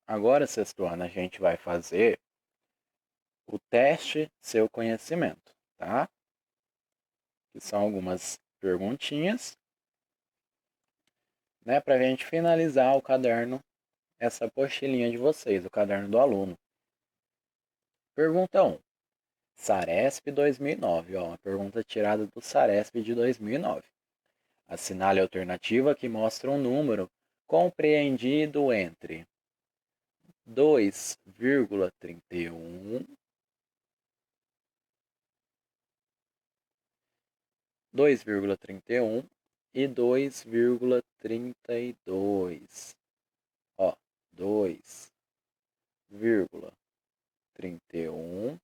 Agora, sexto ano, a gente vai fazer o teste seu conhecimento, tá? Que são algumas perguntinhas, né? Para a gente finalizar o caderno, essa apostilinha de vocês, o caderno do aluno. Pergunta 1. Saresp 2009, ó, uma pergunta tirada do Saresp de 2009. Assinale a alternativa que mostra um número compreendido entre 2,31, 2,31 e 2,32. Ó, 2,31,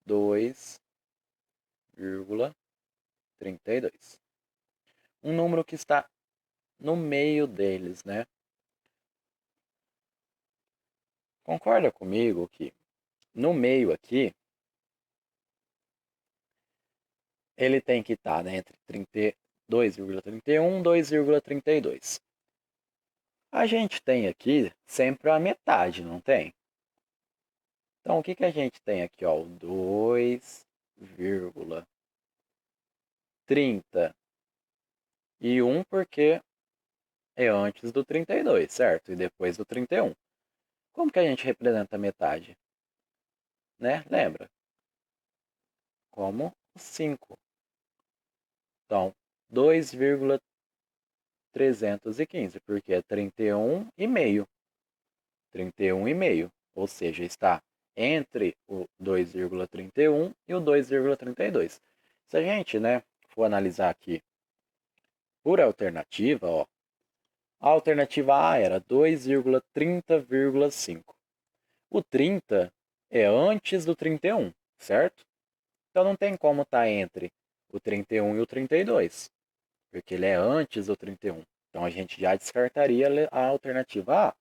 2,32. Um número que está no meio deles, né? Concorda comigo que no meio aqui ele tem que estar, né, entre 2,31 e 2,32. A gente tem aqui sempre a metade, não tem? Então, o que que a gente tem aqui, ó? O 2,31, porque é antes do 32, certo? E depois do 31. Como que a gente representa a metade? Né? Lembra? Como o 5. Então, 2,315, porque é 31,5. 31,5. Ou seja, está entre o 2,31 e o 2,32. Se a gente, né, for analisar aqui por alternativa, ó, a alternativa A era 2,30,5. O 30 é antes do 31, certo? Então não tem como estar entre o 31 e o 32, porque ele é antes do 31. Então a gente já descartaria a alternativa A.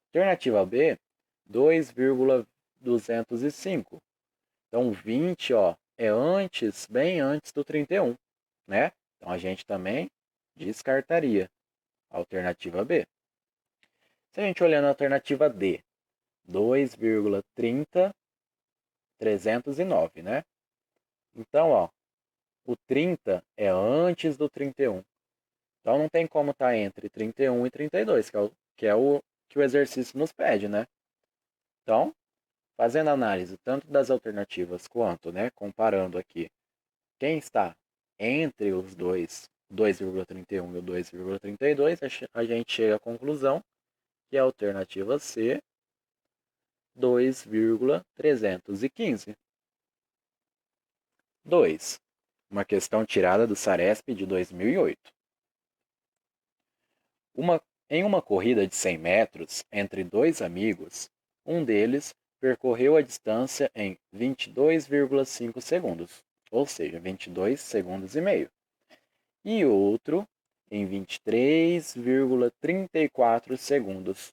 Alternativa B, 2,205. Então 20, ó, é antes, bem antes do 31, né? Então a gente também descartaria a alternativa B. Se a gente olhar na alternativa D, 2,309, né? Então, ó, o 30 é antes do 31. Então não tem como estar entre 31 e 32, que é o que o exercício nos pede, né? Então, fazendo análise tanto das alternativas quanto, né, comparando aqui quem está entre os dois, 2,31 e o 2,32, a gente chega à conclusão que a alternativa C, 2,315. 2. Uma questão tirada do Saresp de 2008. Em uma corrida de 100 metros entre dois amigos, um deles percorreu a distância em 22,5 segundos, ou seja, 22 segundos e meio, e outro em 23,34 segundos.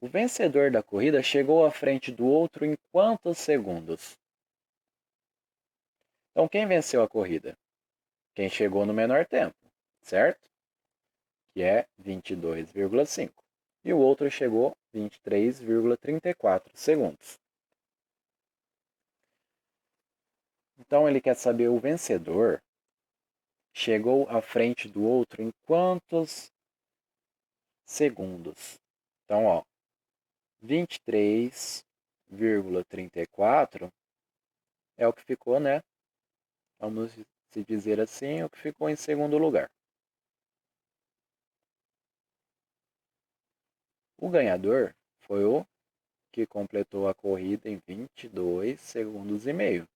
O vencedor da corrida chegou à frente do outro em quantos segundos? Então, quem venceu a corrida? Quem chegou no menor tempo, certo? Que é 22,5. E o outro chegou 23,34 segundos. Então ele quer saber o vencedor chegou à frente do outro em quantos segundos. Então, ó, 23,34 é o que ficou, né? Vamos se dizer assim, o que ficou em segundo lugar. O ganhador foi o que completou a corrida em 22 segundos e meio.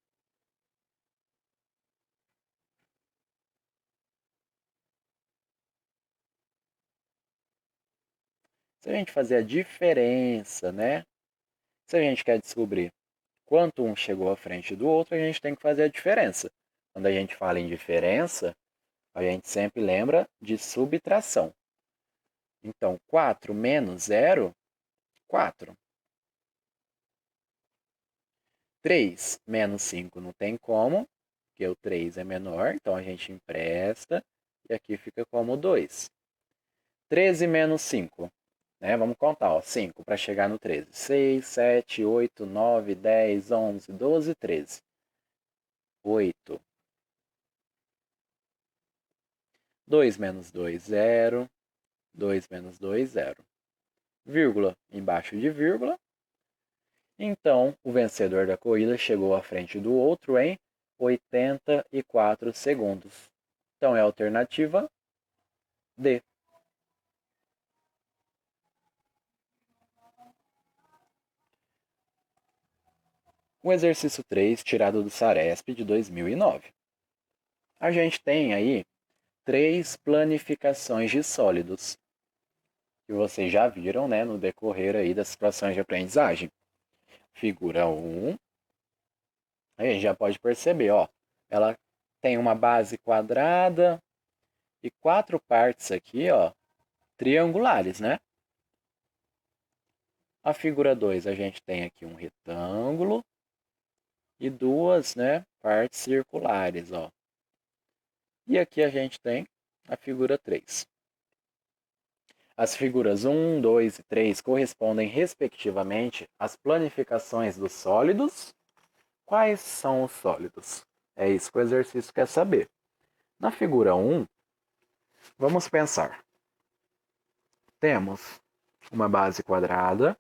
Se a gente fazer a diferença, né? Se a gente quer descobrir quanto um chegou à frente do outro, a gente tem que fazer a diferença. Quando a gente fala em diferença, a gente sempre lembra de subtração. Então, 4 menos 0, 4. 3 menos 5 não tem como, porque o 3 é menor, então a gente empresta, e aqui fica como 2. 13 menos 5. Né? Vamos contar, ó, 5 para chegar no 13. 6, 7, 8, 9, 10, 11, 12, 13. 8. 2 menos 2, 0. 2 menos 2, 0. Vírgula embaixo de vírgula. Então, o vencedor da corrida chegou à frente do outro em 84 segundos. Então, é a alternativa D. O exercício 3, tirado do Saresp de 2009. A gente tem aí 3 planificações de sólidos, que vocês já viram, né, no decorrer aí das situações de aprendizagem. Figura 1, aí a gente já pode perceber, ó, ela tem uma base quadrada e 4 partes aqui, ó, triangulares, né? A figura 2, a gente tem aqui um retângulo e 2, né, partes circulares, ó. E aqui a gente tem a figura 3. As figuras 1, 2 e 3 correspondem, respectivamente, às planificações dos sólidos. Quais são os sólidos? É isso que o exercício quer saber. Na figura 1, vamos pensar. Temos uma base quadrada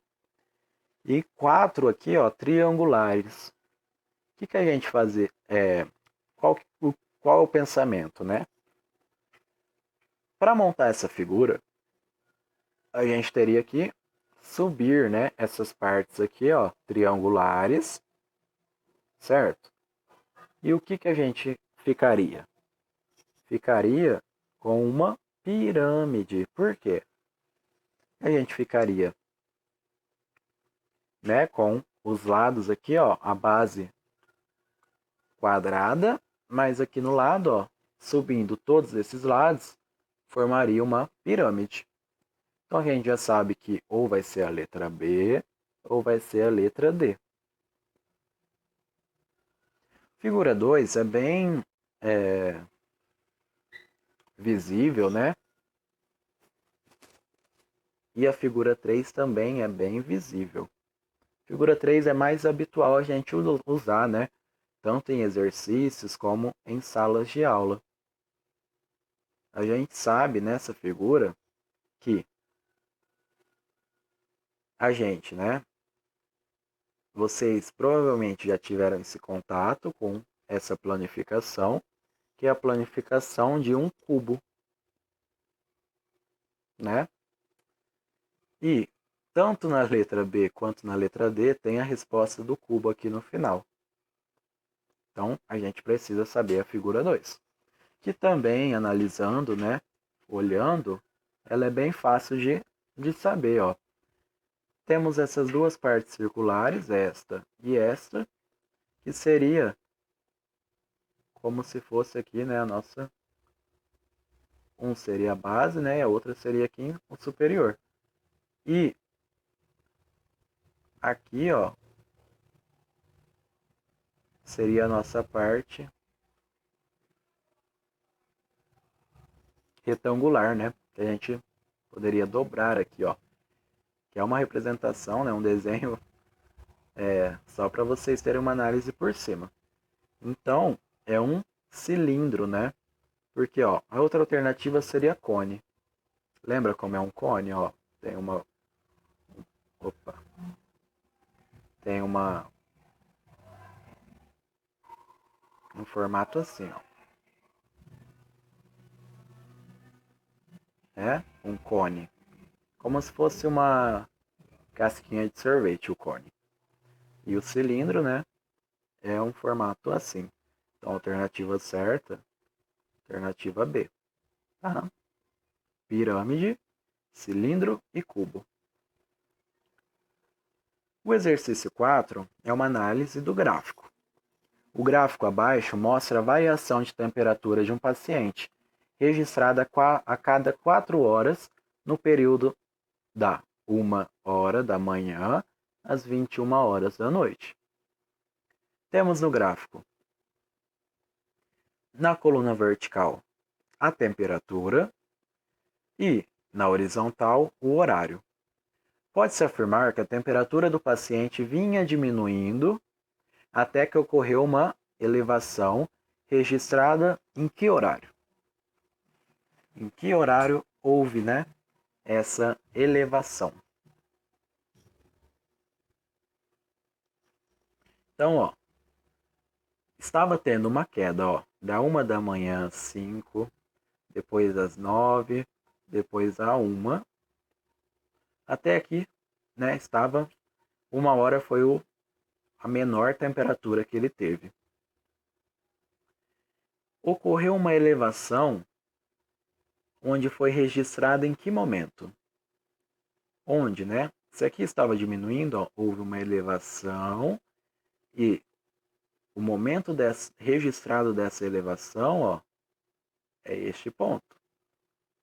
e 4 aqui, ó, triangulares. O que a gente fazer? Qual é o pensamento, né? Para montar essa figura, a gente teria que subir, né, essas partes aqui, ó, triangulares, certo? E o que a gente ficaria? Ficaria com uma pirâmide. Por quê? A gente ficaria, né, com os lados aqui, ó, a base quadrada, mas aqui no lado, ó, subindo todos esses lados, formaria uma pirâmide. Então a gente já sabe que ou vai ser a letra B ou vai ser a letra D. Figura 2 é bem visível, né? E a figura 3 também é bem visível. Figura 3 é mais habitual a gente usar, né? Tanto em exercícios como em salas de aula. A gente sabe nessa figura que a gente, né? Vocês provavelmente já tiveram esse contato com essa planificação, que é a planificação de um cubo, né? E tanto na letra B quanto na letra D tem a resposta do cubo aqui no final. Então, a gente precisa saber a figura 2. Que também, analisando, né, olhando, ela é bem fácil de saber, ó. Temos essas duas partes circulares, esta e esta, que seria como se fosse aqui, né, a nossa... Um seria a base, né, e a outra seria aqui o superior. E aqui, ó, seria a nossa parte retangular, né? Que a gente poderia dobrar aqui, ó. Que é uma representação, né? Um desenho só para vocês terem uma análise por cima. Então, é um cilindro, né? Porque, ó, a outra alternativa seria cone. Lembra como é um cone, ó? Tem uma... Opa! Tem um formato assim, ó. É um cone. Como se fosse uma casquinha de sorvete, o cone. E o cilindro, né? É um formato assim. Então, alternativa certa, alternativa B. Tá? Pirâmide, cilindro e cubo. O exercício 4 é uma análise do gráfico. O gráfico abaixo mostra a variação de temperatura de um paciente, registrada a cada 4 horas no período da 1h da manhã às 21h da noite. Temos no gráfico, na coluna vertical, a temperatura e na horizontal, o horário. Pode-se afirmar que a temperatura do paciente vinha diminuindo até que ocorreu uma elevação registrada em que horário? Em que horário houve, né, essa elevação? Então, ó, estava tendo uma queda, ó, da 1 da manhã às 5, depois às 9, depois à 1, até aqui, né, estava 1 hora foi a menor temperatura que ele teve. Ocorreu uma elevação onde foi registrada em que momento? Onde, né? Se aqui estava diminuindo, ó, houve uma elevação e o momento registrado dessa elevação, ó, é este ponto,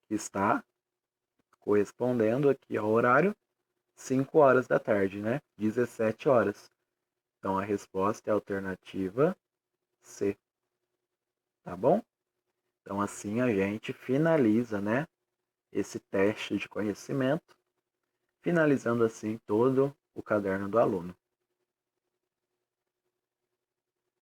que está correspondendo aqui ao horário 5 horas da tarde, né? 17 horas. Então a resposta é a alternativa C, tá bom? Então assim a gente finaliza, né, esse teste de conhecimento, finalizando assim todo o caderno do aluno.